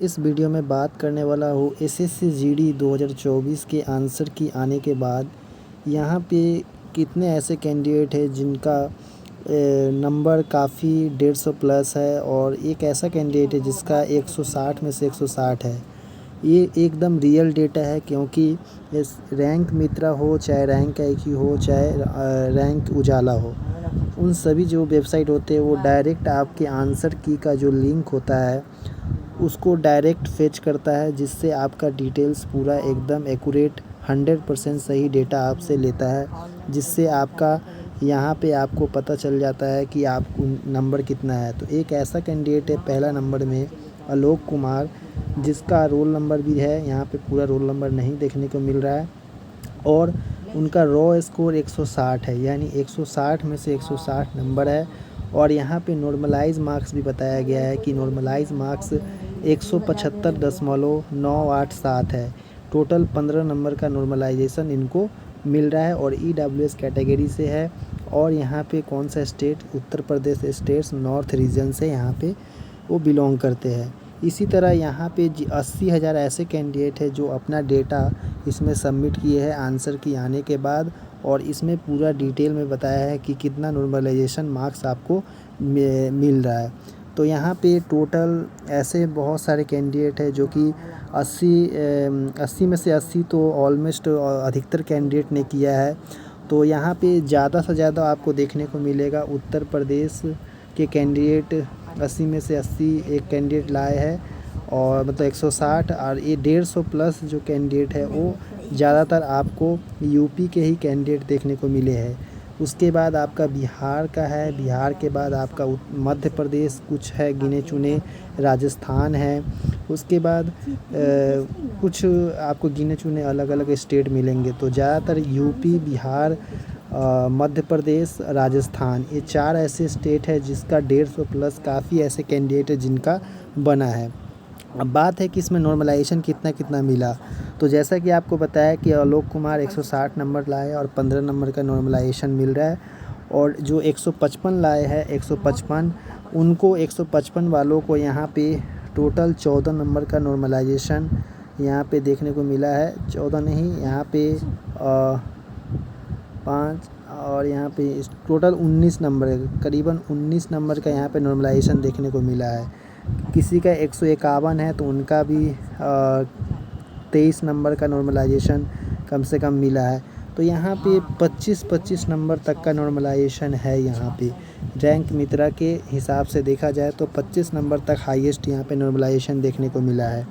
इस वीडियो में बात करने वाला हूँ एसएससी जीडी 2024 के आंसर की आने के बाद यहाँ पे कितने ऐसे कैंडिडेट हैं जिनका नंबर काफ़ी 150 प्लस है और एक ऐसा कैंडिडेट है जिसका 160 में से 160 है। ये एकदम रियल डेटा है, क्योंकि इस रैंक मित्रा हो, चाहे रैंक IQ हो, चाहे रैंक उजाला हो, उन सभी जो वेबसाइट होते हैं वो डायरेक्ट आपके आंसर की का जो लिंक होता है उसको डायरेक्ट फेच करता है, जिससे आपका डिटेल्स पूरा एकदम एक्यूरेट 100% सही डेटा आपसे लेता है, जिससे आपका यहाँ पे आपको पता चल जाता है कि आपको नंबर कितना है। तो एक ऐसा कैंडिडेट है पहला नंबर में आलोक कुमार, जिसका रोल नंबर भी है, यहाँ पे पूरा रोल नंबर नहीं देखने को मिल रहा है, और उनका रॉ स्कोर 160 है, यानी 160 में से 160 नंबर है। और यहाँ पे नॉर्मलाइज मार्क्स भी बताया गया है कि नॉर्मलाइज मार्क्स 175.987 है। टोटल 15 नंबर का नॉर्मलाइजेशन इनको मिल रहा है और EWS कैटेगरी से है। और यहाँ पे कौन सा state, Uttar Pradesh states north region से यहाँ पे वो बिलोंग करते हैं। इसी तरह यहाँ पे 80,000 ऐसे कैंडिडेट हैं जो अपना डेटा इसमें सबमिट किए हैं आंसर की आने के बाद, और इसमें पूरा डिटेल में बताया है कि कितना नॉर्मलाइजेशन मार्क्स आपको मिल रहा है। तो यहाँ पे टोटल ऐसे बहुत सारे कैंडिडेट हैं जो कि 80 में से 80 तो ऑलमोस्ट अधिकतर कैंडिडेट ने किया है। तो यहाँ पे ज़्यादा से ज़्यादा आपको देखने को मिलेगा उत्तर प्रदेश के कैंडिडेट 80 में से 80 एक कैंडिडेट लाए हैं, और मतलब 160, और ये 150 प्लस जो कैंडिडेट है वो ज़्यादातर आपको यूपी के ही कैंडिडेट देखने को मिले हैं। उसके बाद आपका बिहार का है, बिहार के बाद आपका मध्य प्रदेश कुछ है गिने चुने, राजस्थान है, उसके बाद कुछ आपको गिने चुने अलग अलग स्टेट मिलेंगे। तो ज़्यादातर यूपी, बिहार, मध्य प्रदेश, राजस्थान, ये 4 ऐसे स्टेट है जिसका 150 प्लस काफ़ी ऐसे कैंडिडेट है जिनका बना है। अब बात है कि इसमें नॉर्मलाइजेशन कितना कितना मिला। तो जैसा कि आपको बताया कि आलोक कुमार 160 नंबर लाए और 15 नंबर का नॉर्मलाइजेशन मिल रहा है, और जो 155 लाए हैं 155, उनको 155 वालों को यहाँ पे टोटल 14 नंबर का नॉर्मलाइजेशन यहाँ पे देखने को मिला है। 14 नहीं, यहाँ पे 5, और यहाँ पे टोटल 19 नंबर है, करीबन 19 नंबर का यहाँ पे नॉर्मलाइजेशन देखने को मिला है। किसी का 151 है तो उनका भी 23 नंबर का नॉर्मलाइजेशन कम से कम मिला है। तो यहाँ पे 25-25 नंबर तक का नॉर्मलाइजेशन है। यहाँ पे रैंक मित्रा के हिसाब से देखा जाए तो 25 नंबर तक हाईएस्ट यहाँ पे नॉर्मलाइजेशन देखने को मिला है।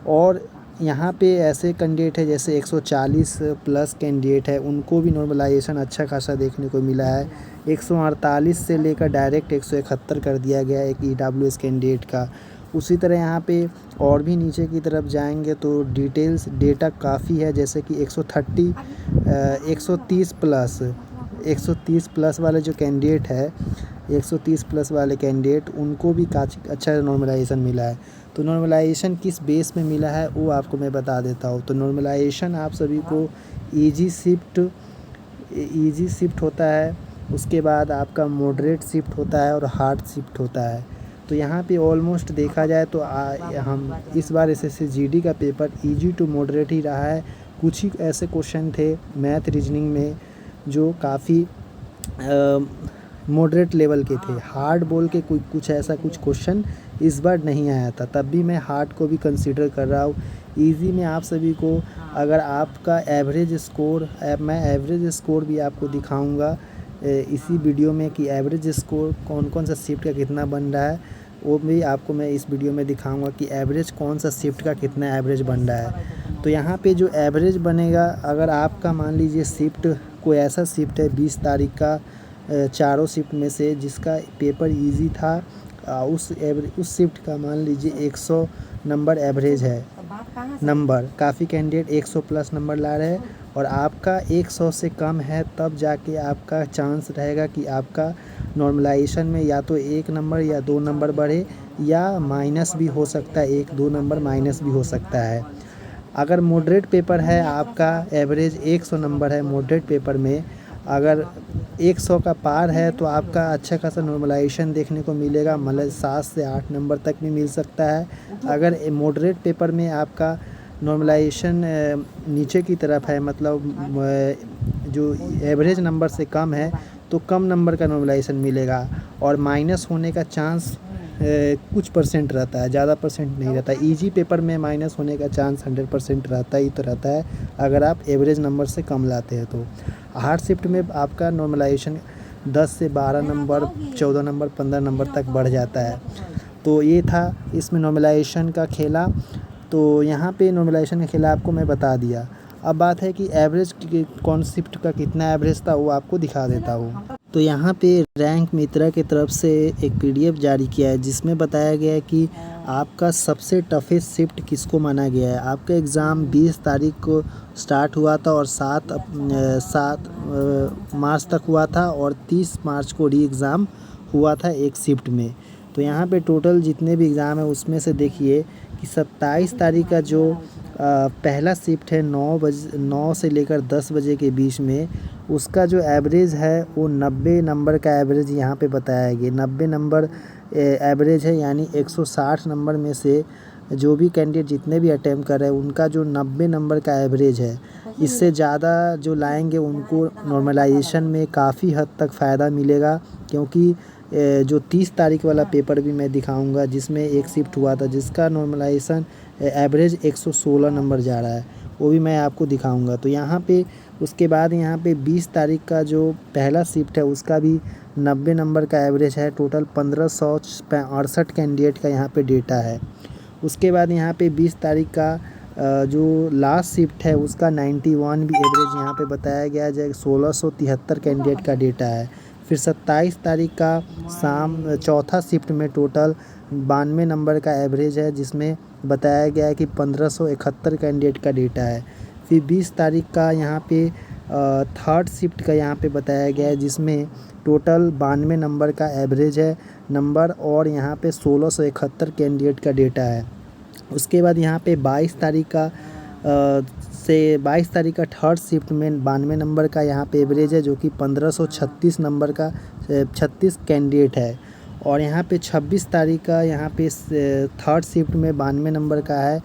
और यहाँ पे ऐसे कैंडिडेट है जैसे 140 प्लस कैंडिडेट है, उनको भी नॉर्मलाइजेशन अच्छा खासा देखने को मिला है। 148 से लेकर डायरेक्ट 171 कर दिया गया है एक EWS कैंडिडेट का। उसी तरह यहाँ पे और भी नीचे की तरफ जाएंगे तो डिटेल्स डेटा काफ़ी है, जैसे कि 130 प्लस वाले जो कैंडिडेट है, 130 प्लस वाले कैंडिडेट, उनको भी काफ़ी अच्छा नॉर्मलाइजेशन मिला है। तो नॉर्मलाइजेशन किस बेस में मिला है वो आपको मैं बता देता हूँ। तो नॉर्मलाइजेशन आप सभी को ईजी शिफ्ट होता है, उसके बाद आपका मॉडरेट शिफ्ट होता है और हार्ड शिफ्ट होता है। तो यहाँ पे ऑलमोस्ट देखा जाए तो हम इस बार SSC GD का पेपर ईजी टू मॉडरेट ही रहा है। कुछ ही ऐसे क्वेश्चन थे मैथ रीजनिंग में जो काफ़ी मॉडरेट लेवल के थे, हार्ड बोल के कुछ ऐसा कुछ क्वेश्चन इस बार नहीं आया था, तब भी मैं हार्ड को भी कंसीडर कर रहा हूँ। इजी में आप सभी को अगर आपका एवरेज स्कोर, मैं एवरेज स्कोर भी आपको दिखाऊंगा इसी वीडियो में कि एवरेज स्कोर कौन कौन सा शिफ्ट का कितना बन रहा है, वो भी आपको मैं इस वीडियो में दिखाऊंगा कि एवरेज कौन सा शिफ्ट का कितना एवरेज बन रहा है। तो यहाँ पे जो एवरेज बनेगा, अगर आपका मान लीजिए शिफ्ट कोई ऐसा शिफ्ट है 20 तारीख का, चारों शिफ्ट में से जिसका पेपर इजी था, उस शिफ्ट का मान लीजिए 100 नंबर एवरेज है नंबर, काफ़ी कैंडिडेट 100 प्लस नंबर ला रहे हैं, और आपका 100 से कम है, तब जाके आपका चांस रहेगा कि आपका नॉर्मलाइजेशन में या तो 1 नंबर या 2 नंबर बढ़े, या माइनस भी हो सकता है, 1-2 नंबर माइनस भी हो सकता है। अगर मॉडरेट पेपर है, आपका एवरेज 100 नंबर है मॉडरेट पेपर में, अगर 100 का पार है तो आपका अच्छा खासा नॉर्मलाइजेशन देखने को मिलेगा, मतलब 7 से 8 नंबर तक भी मिल सकता है। अगर मॉडरेट पेपर में आपका नॉर्मलाइजेशन नीचे की तरफ है, मतलब जो एवरेज नंबर से कम है, तो कम नंबर का नॉर्मलाइजेशन मिलेगा और माइनस होने का चांस कुछ परसेंट रहता है, ज़्यादा परसेंट नहीं रहता। इजी पेपर में माइनस होने का चांस 100% रहता ही तो रहता है, अगर आप एवरेज नंबर से कम लाते हैं तो। हार्ड शिफ्ट में आपका नॉर्मलाइजेशन 10 से 12 नंबर, 14 नंबर, 15 नंबर तक बढ़ जाता है। तो ये था इसमें नॉर्मलाइजेशन का खेला। तो यहाँ पे नॉर्मलाइजेशन का खेला आपको मैं बता दिया। अब बात है कि एवरेज कौन शिफ्ट का कितना एवरेज था वो आपको दिखा देता हूँ। तो यहाँ पे रैंक मित्रा की तरफ से एक पीडीएफ जारी किया है जिसमें बताया गया है कि आपका सबसे टफेस्ट शिफ्ट किसको माना गया है। आपका एग्ज़ाम 20 तारीख को स्टार्ट हुआ था और 7 मार्च तक हुआ था और 30 मार्च को री एग्ज़ाम हुआ था एक शिफ्ट में। तो यहाँ पे टोटल जितने भी एग्ज़ाम है उसमें से देखिए कि 27 तारीख का जो पहला शिफ्ट है 9 से लेकर 10 बजे के बीच में, उसका जो एवरेज है वो 90 नंबर का एवरेज यहाँ पे बताया गया। 90 नंबर एवरेज है, यानी 160 नंबर में से जो भी कैंडिडेट जितने भी अटैम्प्ट कर रहे हैं उनका जो 90 नंबर का एवरेज है, इससे ज़्यादा जो लाएंगे उनको नॉर्मलाइजेशन में काफ़ी हद तक फ़ायदा मिलेगा। क्योंकि जो 30 तारीख वाला पेपर भी मैं दिखाऊंगा जिसमें एक शिफ्ट हुआ था जिसका नॉर्मलाइजेशन एवरेज 116 नंबर जा रहा है, वो भी मैं आपको दिखाऊंगा। तो यहाँ पे उसके बाद यहाँ पे 20 तारीख का जो पहला शिफ्ट है उसका भी 90 नंबर का एवरेज है। टोटल 1568 कैंडिडेट का यहाँ पे डेटा है। उसके बाद यहाँ पे 20 तारीख का जो लास्ट शिफ्ट है उसका 91 भी एवरेज यहाँ पे बताया गया है, जो 1673 कैंडिडेट का डेटा है। फिर 27 तारीख का शाम चौथा शिफ्ट में टोटल 92 नंबर का एवरेज है जिसमें बताया गया है कि 1571 कैंडिडेट का डेटा है। फिर 20 तारीख का यहाँ पे थर्ड शिफ्ट का यहाँ पे बताया गया है जिसमें टोटल 92 नंबर का एवरेज है नंबर और यहाँ पे 1671 कैंडिडेट का डेटा है। उसके बाद यहाँ पे 22 तारीख का थर्ड शिफ्ट में 92 नंबर का यहाँ पे एवरेज है, जो कि 1536 नंबर का 36 कैंडिडेट है। और यहाँ पे 26 तारीख का यहाँ पे थर्ड शिफ्ट में 92 नंबर का है,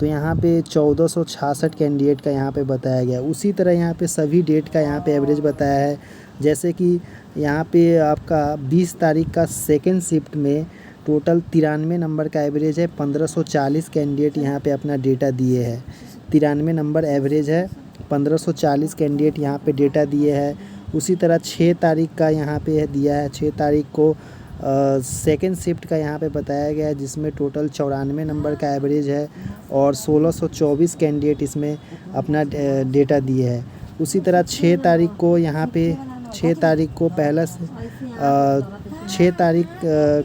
तो यहाँ पे 1466 कैंडिडेट का यहाँ पे बताया गया। उसी तरह यहाँ पे सभी डेट का यहाँ पे एवरेज बताया है। जैसे कि यहाँ पे आपका 20 तारीख का सेकेंड शिफ्ट में टोटल 93 नंबर का एवरेज है, 1540 कैंडिडेट यहाँ पे अपना डेटा दिए हैं। 93 नंबर एवरेज है, 1540 कैंडिडेट यहाँ पे डेटा दिए हैं। उसी तरह 6 तारीख का यहाँ पे दिया है, 6 तारीख को सेकेंड शिफ्ट का यहाँ पे बताया गया है जिसमें टोटल 94 नंबर का एवरेज है और 1624 कैंडिडेट इसमें अपना डेटा दिए है। उसी तरह 6 तारीख को यहाँ पे 6 तारीख को 6 तारीख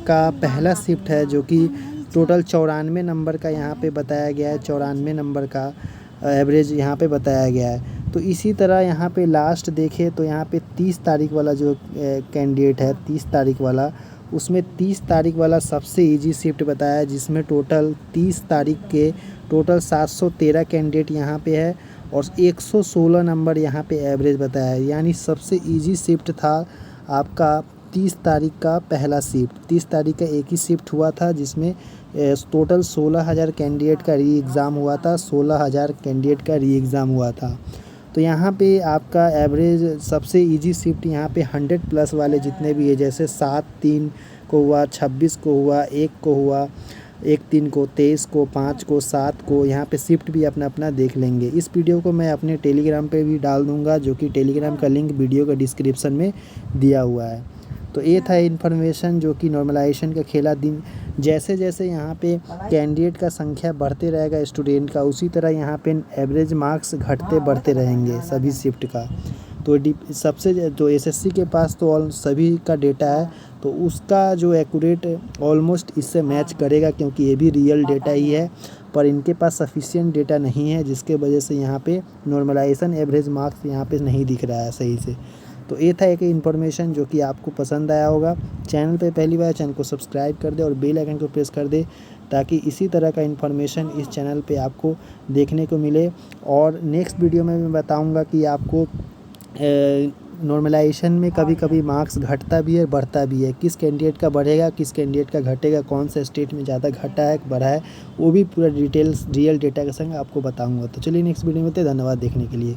का पहला शिफ्ट है जो कि टोटल 94 नंबर का यहाँ पे बताया गया है, 94 नंबर का एवरेज यहाँ पे बताया गया है। तो इसी तरह यहाँ पे लास्ट देखें तो यहाँ पे 30 तारीख वाला जो कैंडिडेट है 30 तारीख वाला, उसमें 30 तारीख वाला सबसे इजी शिफ्ट बताया है जिसमें टोटल 30 तारीख के टोटल 713 कैंडिडेट यहाँ पे है और 116 नंबर यहाँ पे एवरेज बताया है। यानी सबसे इजी शिफ्ट था आपका 30 तारीख का पहला शिफ्ट। 30 तारीख का एक ही शिफ्ट हुआ था जिसमें टोटल 16,000 कैंडिडेट का री एग्ज़ाम हुआ था, 16,000 कैंडिडेट का री एग्ज़ाम हुआ था। तो यहाँ पे आपका एवरेज सबसे इजी शिफ्ट यहाँ पे 100 प्लस वाले जितने भी है, जैसे 7/3 को हुआ, 26 को हुआ, 1 को हुआ, 1/3 को, 23 को, 5 को, 7 को, यहाँ पे शिफ्ट भी अपना अपना देख लेंगे। इस वीडियो को मैं अपने टेलीग्राम पे भी डाल दूँगा, जो कि टेलीग्राम का लिंक वीडियो का डिस्क्रिप्शन में दिया हुआ है। तो ये था इन्फॉर्मेशन जो कि नॉर्मलाइजेशन का खेला। दिन जैसे जैसे यहाँ पे कैंडिडेट का संख्या बढ़ते रहेगा स्टूडेंट का, उसी तरह यहाँ पे एवरेज मार्क्स घटते बढ़ते रहेंगे सभी शिफ्ट का। तो सबसे जो एसएससी के पास तो सभी का डेटा है, तो उसका जो एक्यूरेट ऑलमोस्ट इससे मैच करेगा, क्योंकि ये भी रियल डेटा ही है, पर इनके पास सफिशिएंट डेटा नहीं है, जिसके वजह से यहाँ पे नॉर्मलाइजेशन एवरेज मार्क्स यहाँ पे नहीं दिख रहा है सही से। तो ये था एक इन्फॉर्मेशन जो कि आपको पसंद आया होगा। चैनल पे पहली बार, चैनल को सब्सक्राइब कर दे और बेल आइकन को प्रेस कर दे, ताकि इसी तरह का इन्फॉर्मेशन इस चैनल पे आपको देखने को मिले। और नेक्स्ट वीडियो में मैं बताऊंगा कि आपको नॉर्मलाइजेशन में कभी कभी मार्क्स घटता भी है, बढ़ता भी है। किस कैंडिडेट का बढ़ेगा, किस कैंडिडेट का घटेगा, कौन सा स्टेट में ज़्यादा घटा है बढ़ा है, वो भी पूरा डिटेल्स रियल डेटा के संग आपको बताऊँगा। तो चलिए नेक्स्ट वीडियो में मिलते हैं। धन्यवाद देखने के लिए।